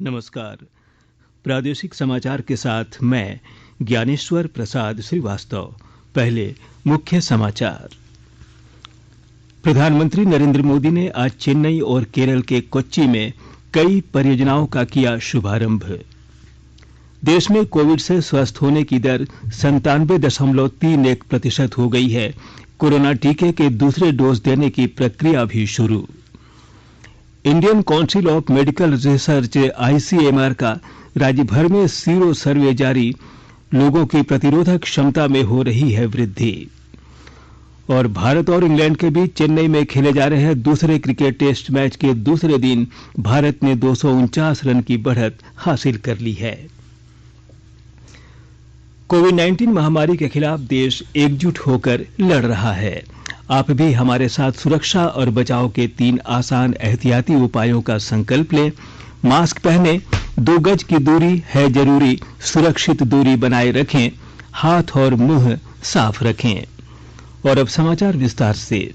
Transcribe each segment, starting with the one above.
नमस्कार। प्रादेशिक समाचार के साथ मैं ज्ञानेश्वर प्रसाद श्रीवास्तव। पहले मुख्य समाचार। प्रधानमंत्री नरेंद्र मोदी ने आज चेन्नई और केरल के कोच्चि में कई परियोजनाओं का किया शुभारंभ। देश में कोविड से स्वस्थ होने की दर 97.31% हो गई है। कोरोना टीके के दूसरे डोज देने की प्रक्रिया भी शुरू। Indian council of medical research ICMR का राज्य भर में सीरो सर्वे जारी। लोगों की प्रतिरोधक क्षमता में हो रही है वृद्धि। और भारत और इंग्लैंड के बीच चेन्नई में खेले जा रहे दूसरे क्रिकेट टेस्ट मैच के दूसरे दिन भारत ने 249 रन की बढ़त हासिल कर ली है। कोविड-19 महामारी के खिलाफ देश एकजुट होकर लड़ रहा है। आप भी हमारे साथ सुरक्षा और बचाव के 3 आसान एहतियाती उपायों का संकल्प लें। मास्क पहनें, 2 गज की दूरी है जरूरी, सुरक्षित दूरी बनाए रखें, हाथ और मुंह साफ रखें। और अब समाचार विस्तार से।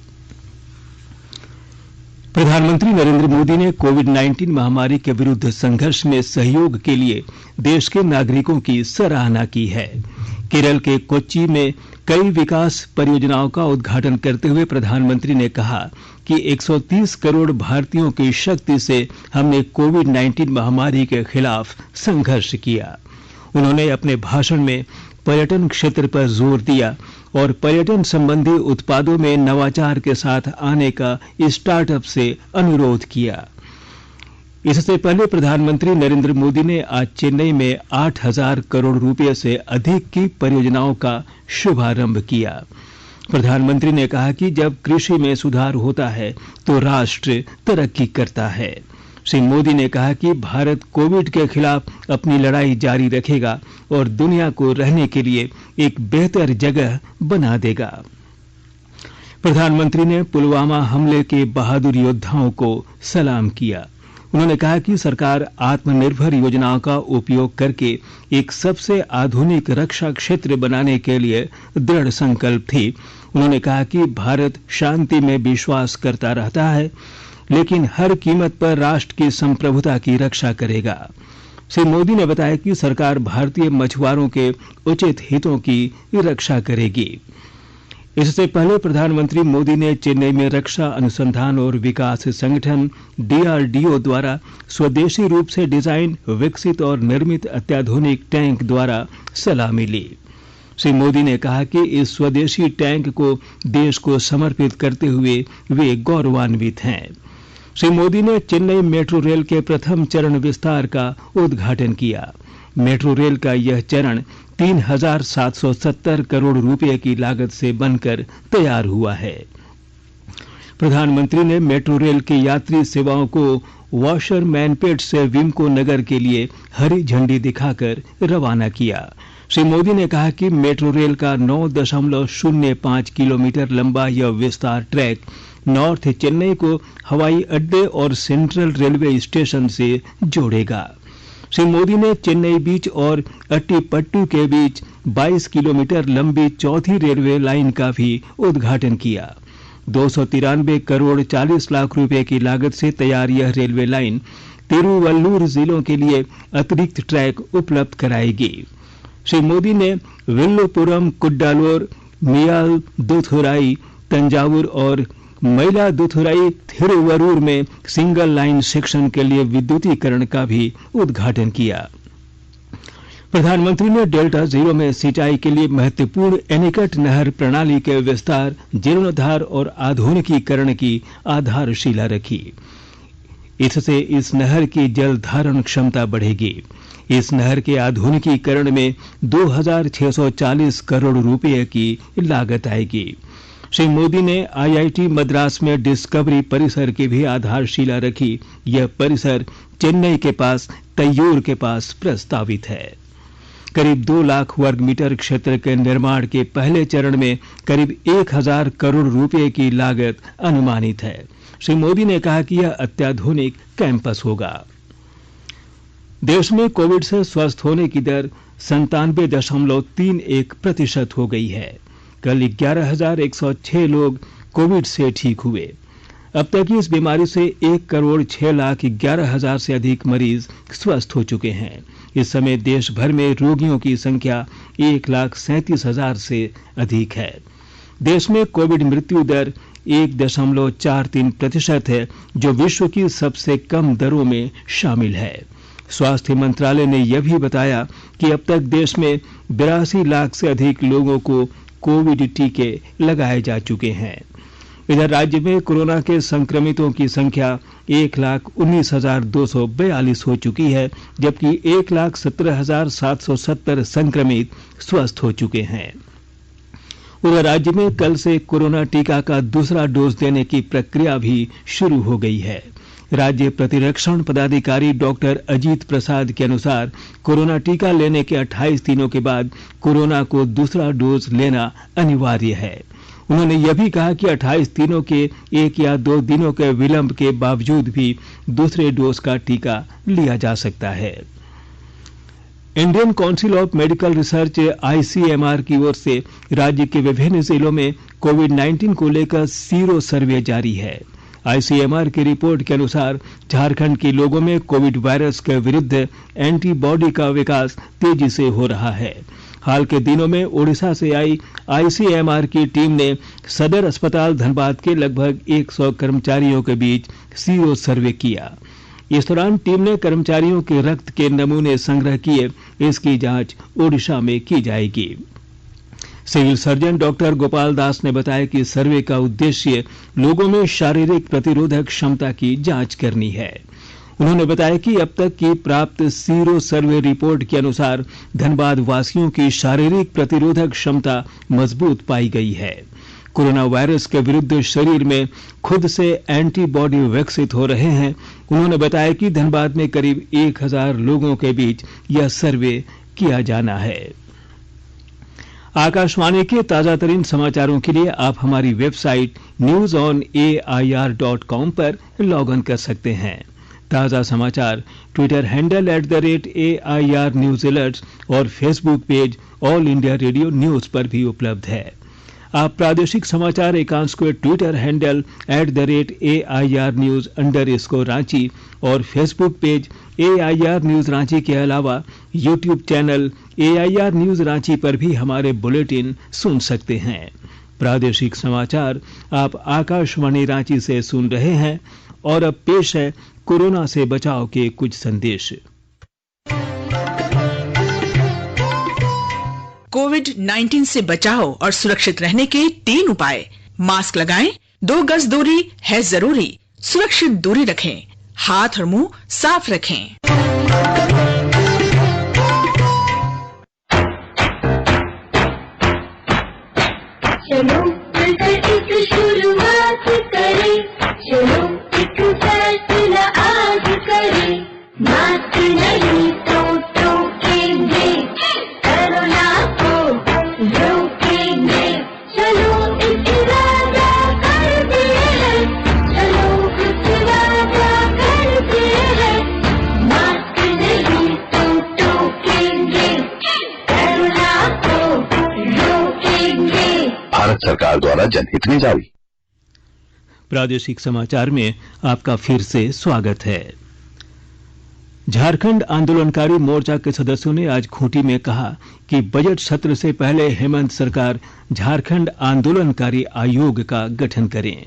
प्रधानमंत्री नरेंद्र मोदी ने कोविड-19 महामारी के विरुद्ध संघर्ष में सहयोग के लिए देश के नागरिकों की सराहना की है। केरल के कोच्चि में कई विकास परियोजनाओं का उद्घाटन करते हुए प्रधानमंत्री ने कहा कि 130 करोड़ भारतीयों की शक्ति से हमने कोविड-19 महामारी के खिलाफ संघर्ष किया। उन्होंने अपने भाषण में पर्यटन क्षेत्र पर जोर दिया और पर्यटन संबंधी उत्पादों में नवाचार के साथ आने का स्टार्टअप से अनुरोध किया। इससे पहले प्रधानमंत्री नरेंद्र मोदी ने आज चेन्नई में 8,000 करोड़ रुपए से अधिक की परियोजनाओं का शुभारंभ किया। प्रधानमंत्री ने कहा कि जब कृषि में सुधार होता है तो राष्ट्र तरक्की करता है। श्री मोदी ने कहा कि भारत कोविड के खिलाफ अपनी लड़ाई जारी रखेगा और दुनिया को रहने के लिए एक बेहतर जगह बना देगा। प्रधानमंत्री ने पुलवामा हमले के बहादुर योद्धाओं को सलाम किया। उन्होंने कहा कि सरकार आत्मनिर्भर योजनाओं का उपयोग करके एक सबसे आधुनिक रक्षा क्षेत्र बनाने के लिए दृढ़ संकल्प थी। उन्होंने कहा कि भारत शांति में विश्वास करता रहता है, लेकिन हर कीमत पर राष्ट्र की संप्रभुता की रक्षा करेगा। श्री मोदी ने बताया कि सरकार भारतीय मछुआरों के उचित हितों की रक्षा करेगी। इससे पहले प्रधानमंत्री मोदी ने चेन्नई में रक्षा अनुसंधान और विकास संगठन DRDO द्वारा स्वदेशी रूप से डिजाइन, विकसित और निर्मित अत्याधुनिक टैंक द्वारा सलामी ली। श्री मोदी ने कहा कि इस स्वदेशी टैंक को देश को समर्पित करते हुए वे गौरवान्वित हैं। श्री मोदी ने चेन्नई मेट्रो रेल के प्रथम चरण विस्तार का उद्घाटन किया। मेट्रो रेल का यह चरण 3,770 करोड़ रुपए की लागत से बनकर तैयार हुआ है। प्रधानमंत्री ने मेट्रो रेल की यात्री सेवाओं को वॉशरमैनपेट से विम्को नगर के लिए हरी झंडी दिखाकर रवाना किया। श्री मोदी ने कहा कि मेट्रो रेल का 9.05 किलोमीटर लंबा यह विस्तार ट्रैक नॉर्थ चेन्नई को हवाई अड्डे और सेंट्रल रेलवे स्टेशन से जोड़ेगा। श्री मोदी ने चेन्नई बीच और अट्टीपट्टू के बीच 22 किलोमीटर लंबी चौथी रेलवे लाइन का भी उद्घाटन किया। 293 करोड़ 40 लाख रुपए की लागत से तैयार यह रेलवे लाइन तिरुवल्लुर जिलों के लिए अतिरिक्त ट्रैक उपलब्ध कराएगी। श्री मोदी ने विल्लुपुरम, कुड्डालोर, मियालदुथुराई, तंजावुर और मयिलादुथुराई थिरुवरूर में सिंगल लाइन सेक्शन के लिए विद्युतीकरण का भी उद्घाटन किया। प्रधानमंत्री ने डेल्टा जीरो में सिंचाई के लिए महत्वपूर्ण एनीकट नहर प्रणाली के विस्तार, जीर्णोद्धार और आधुनिकीकरण की आधारशिला रखी। इससे इस नहर की जल धारण क्षमता बढ़ेगी। इस नहर के आधुनिकीकरण में 2,640 करोड़ रुपए की लागत आएगी। श्री मोदी ने IIT मद्रास में डिस्कवरी परिसर की भी आधारशिला रखी। यह परिसर चेन्नई के पास तय्यूर के पास प्रस्तावित है। करीब 2 लाख वर्ग मीटर क्षेत्र के निर्माण के पहले चरण में करीब 1,000 करोड़ रुपए की लागत अनुमानित है। श्री मोदी ने कहा कि यह अत्याधुनिक कैंपस होगा। देश में कोविड से स्वस्थ होने की दर 97.31% हो गई है। कल 11,106 लोग कोविड से ठीक हुए। अब तक इस बीमारी से 1,06,11,000 से अधिक मरीज स्वस्थ हो चुके हैं। इस समय देश भर में रोगियों की संख्या 1,37,000 से अधिक है। देश में कोविड मृत्यु दर 1.43% है, जो विश्व की सबसे कम दरों में शामिल है। स्वास्थ्य मंत्रालय ने यह भी बताया कि अब तक देश में 82 लाख से अधिक लोगों को कोविड टीके लगाए जा चुके हैं। इधर राज्य में कोरोना के संक्रमितों की संख्या 1,19,242 हो चुकी है, जबकि 1,17,770 संक्रमित स्वस्थ हो चुके हैं। उधर राज्य में कल से कोरोना टीका का दूसरा डोज देने की प्रक्रिया भी शुरू हो गई है। राज्य प्रतिरक्षण पदाधिकारी डॉक्टर अजीत प्रसाद के अनुसार कोरोना टीका लेने के 28 दिनों के बाद कोरोना को दूसरा डोज लेना अनिवार्य है। उन्होंने यह भी कहा कि 28 दिनों के 1 या 2 दिनों के विलंब के बावजूद भी दूसरे डोज का टीका लिया जा सकता है। Indian council of medical research ICMR की ओर से राज्य के विभिन्न जिलों में कोविड-19 को लेकर सीरो सर्वे जारी है। ICMR की रिपोर्ट के अनुसार झारखंड के लोगों में कोविड वायरस के विरुद्ध एंटीबॉडी का विकास तेजी से हो रहा है। हाल के दिनों में ओडिशा से आई ICMR की टीम ने सदर अस्पताल धनबाद के लगभग 100 कर्मचारियों के बीच सीरो सर्वे किया। इस दौरान टीम ने कर्मचारियों के रक्त के नमूने संग्रह किए। इसकी जांच ओडिशा में की जाएगी। Civil surgeon doctor Gopal Das ने बताया कि सर्वे का उद्देश्य लोगों में शारीरिक प्रतिरोधक क्षमता की जांच करनी है। उन्होंने बताया कि अब तक की प्राप्त सीरो सर्वे रिपोर्ट के अनुसार धनबाद वासियों की शारीरिक प्रतिरोधक क्षमता मजबूत पाई गई है। कोरोना वायरस के विरुद्ध शरीर में खुद से एंटीबॉडी विकसित हो रहे हैं। उन्होंने बताया कि धनबाद में करीब 1,000 लोगों के बीच यह सर्वे किया जाना है। आकाशवाणी के ताजा तरीन समाचारों के लिए आप हमारी वेबसाइट newsonair.com पर लॉग इन कर सकते हैं। ताजा समाचार Twitter handle @AIR news alerts और Facebook page All India Radio News पर भी उपलब्ध है। आप प्रादेशिक समाचार एकांश को ट्विटर हैंडल @AIR न्यूज _ और Facebook page AIR news Ranchi के अलावा YouTube channel AIR news Ranchi पर भी हमारे बुलेटिन सुन सकते हैं। प्रादेशिक समाचार आप आकाशवाणी रांची से सुन रहे हैं और अब पेश है कोरोना से बचाव के कुछ संदेश। कोविड-19 से बचाव और सुरक्षित रहने के 3 उपाय। मास्क लगाएं, 2 गज दूरी है जरूरी, सुरक्षित दूरी रखें, हाथ और मुंह साफ रखें। चलो मिलकर एक शुरुआत करें, चलो एक फैसला आज करें, मास्क नहीं तो टोकेंगे, कोरोना को रोकेंगे। चलो एक इरादा करते हैं, चलो एक इरादा करते हैं, मास्क नहीं तो टोकेंगे, कोरोना को रोकेंगे। भारत सरकार द्वारा जनहित में जारी। प्रादेशिक समाचार में आपका फिर से स्वागत है। झारखंड आंदोलनकारी मोर्चा के सदस्यों ने आज खूंटी में कहा कि बजट सत्र से पहले हेमंत सरकार झारखंड आंदोलनकारी आयोग का गठन करें।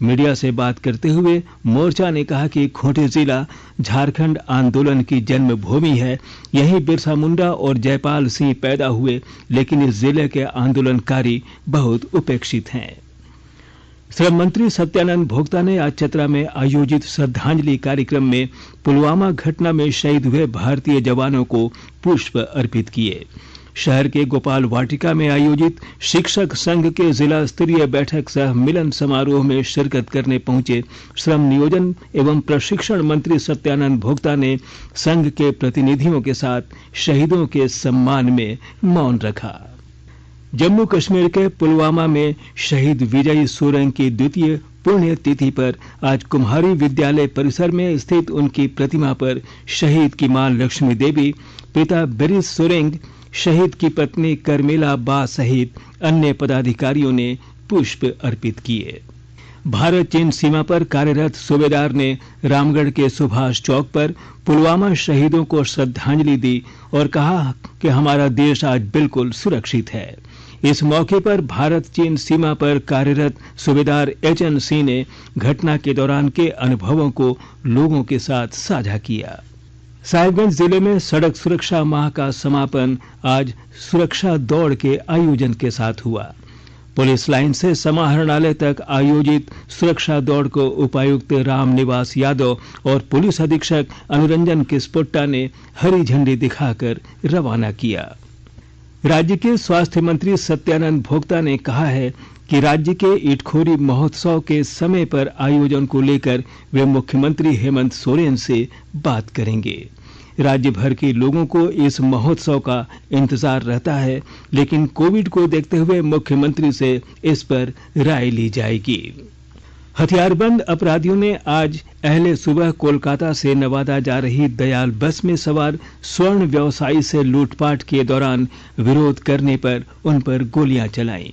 मीडिया से बात करते हुए मोर्चा ने कहा कि खूंटी जिला झारखंड आंदोलन की जन्मभूमि है। यहीं बिरसा मुंडा और जयपाल सिंह पैदा हुए, लेकिन इस जिले के आंदोलनकारी बहुत उपेक्षित हैं। श्रम मंत्री सत्यानंद भोक्ता ने आज चतरा में आयोजित श्रद्धांजलि कार्यक्रम में पुलवामा घटना में शहीद हुए भारतीय जवानों को पुष्प अर्पित किए। शहर के गोपाल वाटिका में आयोजित शिक्षक संघ के जिला स्तरीय बैठक सह मिलन समारोह में शिरकत करने पहुंचे श्रम नियोजन एवं प्रशिक्षण मंत्री सत्यानंद भोक्ता ने संघ के प्रतिनिधियों के साथ शहीदों के सम्मान में मौन रखा। जम्मू कश्मीर के पुलवामा में शहीद विजय सोरेंग की द्वितीय पुण्यतिथि पर आज कुम्हारी विद्यालय परिसर में स्थित उनकी प्रतिमा पर शहीद की मां लक्ष्मी देवी, पिता बिरिस सोरेंग, शहीद की पत्नी कर्मिला बा सहित अन्य पदाधिकारियों ने पुष्प अर्पित किए। भारत चीन सीमा पर कार्यरत सूबेदार ने रामगढ़ के सुभाष चौक पर पुलवामा शहीदों को श्रद्धांजलि दी और कहा कि हमारा देश आज बिल्कुल सुरक्षित है। इस मौके पर भारत चीन सीमा पर कार्यरत सूबेदार एचएन सिंह ने घटना के दौरान के अनुभवों को लोगों के साथ साझा किया। साहिबगंज जिले में सड़क सुरक्षा माह का समापन आज सुरक्षा दौड़ के आयोजन के साथ हुआ। पुलिस लाइन से समाहरणालय तक आयोजित सुरक्षा दौड़ को उपायुक्त रामनिवास यादव और पुलिस अधीक्षक अनुरंजन किस्पोट्टा ने हरी झंडी दिखाकर रवाना किया। राज्य के स्वास्थ्य मंत्री सत्यानंद भोक्ता ने कहा है कि राज्य के इटखोरी महोत्सव के समय पर आयोजन को लेकर वे मुख्यमंत्री हेमंत सोरेन से बात करेंगे। राज्य भर के लोगों को इस महोत्सव का इंतजार रहता है, लेकिन कोविड को देखते हुए मुख्यमंत्री से इस पर राय ली जाएगी। हथियारबंद अपराधियों ने आज अहले सुबह कोलकाता से नवादा जा रही दयाल बस में सवार स्वर्ण व्यवसायी से लूटपाट के दौरान विरोध करने पर उन पर गोलियां चलाईं।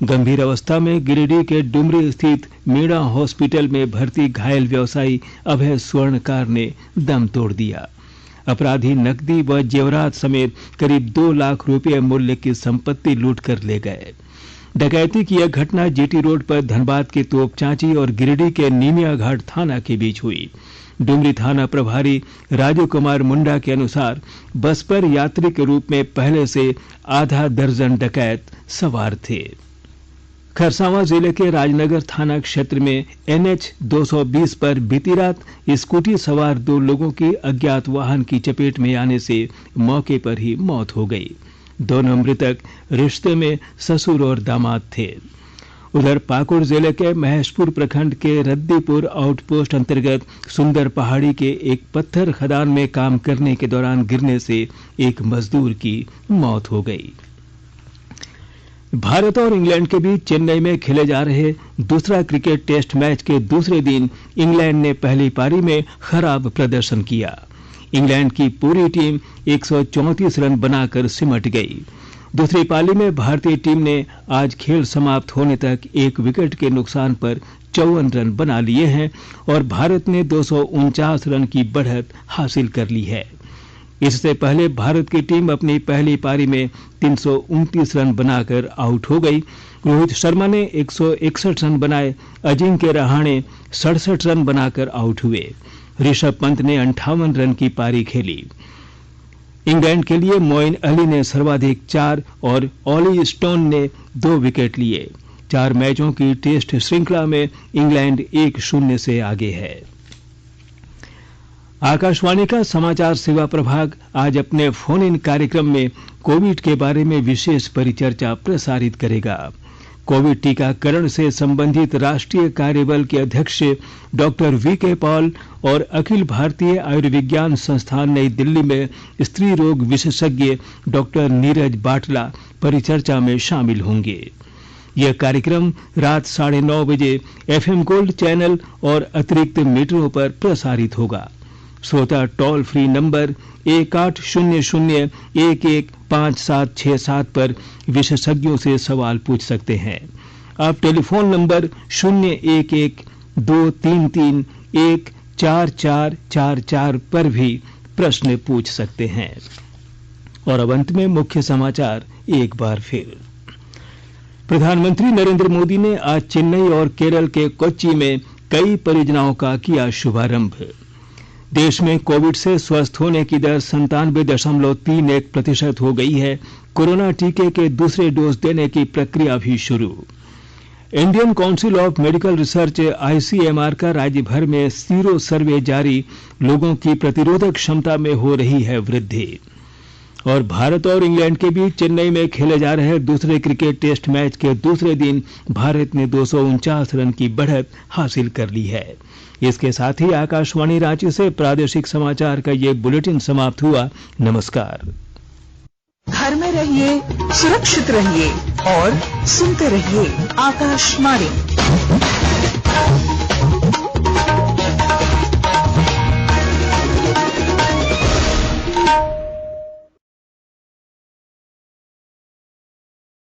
गंभीर अवस्था में गिरिडीह के डुमरी स्थित मीणा हॉस्पिटल में भर्ती घायल व्यवसायी अभय स्वर्णकार ने दम तोड़ दिया। अपराधी नकदी व जेवरात समेत करीब 2 लाख रुपए मूल्य की संपत्ति लूट कर ले गए। डकैती की यह घटना जीटी रोड पर धनबाद के तोपचांची और गिरिडीह के नीमिया घाट थाना के बीच हुई। डुमरी थाना प्रभारी राजू कुमार मुंडा के अनुसार बस पर यात्री के रूप में पहले से आधा दर्जन डकैत सवार थे। खरसावां जिले के राजनगर थाना क्षेत्र में एनएच 220 पर बीती रात स्कूटी सवार 2 लोगों की अज्ञात वाहन की चपेट में आने से मौके पर ही मौत हो गई। दोनों मृतक रिश्ते में ससुर और दामाद थे। उधर पाकुड़ जिले के महेशपुर प्रखंड के रद्दीपुर आउटपोस्ट अंतर्गत सुंदर पहाड़ी के एक पत्थर खदान में काम करने के दौरान गिरने से एक मजदूर की मौत हो गई। भारत और इंग्लैंड के बीच चेन्नई में खेले जा रहे दूसरा क्रिकेट टेस्ट मैच के दूसरे दिन इंग्लैंड ने पहली पारी में खराब प्रदर्शन किया। इंग्लैंड की पूरी टीम 134 रन बनाकर सिमट गई। दूसरी पारी में भारतीय टीम ने आज खेल समाप्त होने तक 1 विकेट के नुकसान पर 54 रन बना लिए हैं और भारत ने 249 रन की बढ़त हासिल कर ली है। इससे पहले भारत की टीम अपनी पहली पारी में 329 रन बनाकर आउट हो गई। रोहित शर्मा ने 161 रन बनाए, अजिंक्य रहाणे 67 रन बनाकर आउट हुए। ऋषभ पंत ने 58 रन की पारी खेली। इंग्लैंड के लिए मोइन अली ने सर्वाधिक 4 और ऑली स्टोन ने 2 विकेट लिए। 4 मैचों की टेस्ट श्रृंखला में इंग्लैंड 1-0 से आगे है। आकाशवाणी का समाचार सेवा प्रभाग आज अपने फोन इन कार्यक्रम में कोविड के बारे में विशेष परिचर्चा प्रसारित करेगा। कोविड टीकाकरण से संबंधित राष्ट्रीय कार्यबल के अध्यक्ष डॉक्टर वीके पॉल और अखिल भारतीय आयुर्विज्ञान संस्थान नई दिल्ली में स्त्री रोग विशेषज्ञ डॉक्टर नीरज बाटला परिचर्चा में शामिल होंगे। यह कार्यक्रम रात 9:30 बजे एफएम गोल्ड चैनल और अतिरिक्त मीटरों पर प्रसारित होगा। श्रोता टोल फ्री नंबर 1800-115767 पर विशेषज्ञों से सवाल पूछ सकते हैं। आप टेलीफोन नंबर 011-233-14444 पर भी प्रश्न पूछ सकते हैं। और अब अंत में मुख्य समाचार एक बार फिर। प्रधानमंत्री नरेंद्र मोदी ने आज चेन्नई और केरल के कोच्चि में कई परियोजनाओं का किया शुभारंभ। देश में कोविड से स्वस्थ होने की दर 97.31% हो गई है। कोरोना टीके के दूसरे डोज देने की प्रक्रिया भी शुरू। Indian council of medical research ICMR का राज्य भर में सीरो सर्वे जारी, लोगों की प्रतिरोधक क्षमता में हो रही है वृद्धि। और भारत और इंग्लैंड के बीच चेन्नई में खेले जा रहे दूसरे क्रिकेट टेस्ट मैच के दूसरे दिन भारत ने 249 रन की बढ़त हासिल कर ली है। इसके साथ ही आकाशवाणी रांची से प्रादेशिक समाचार का ये बुलेटिन समाप्त हुआ। नमस्कार। घर में रहिए, सुरक्षित रहिए और सुनते रहिए आकाशवाणी।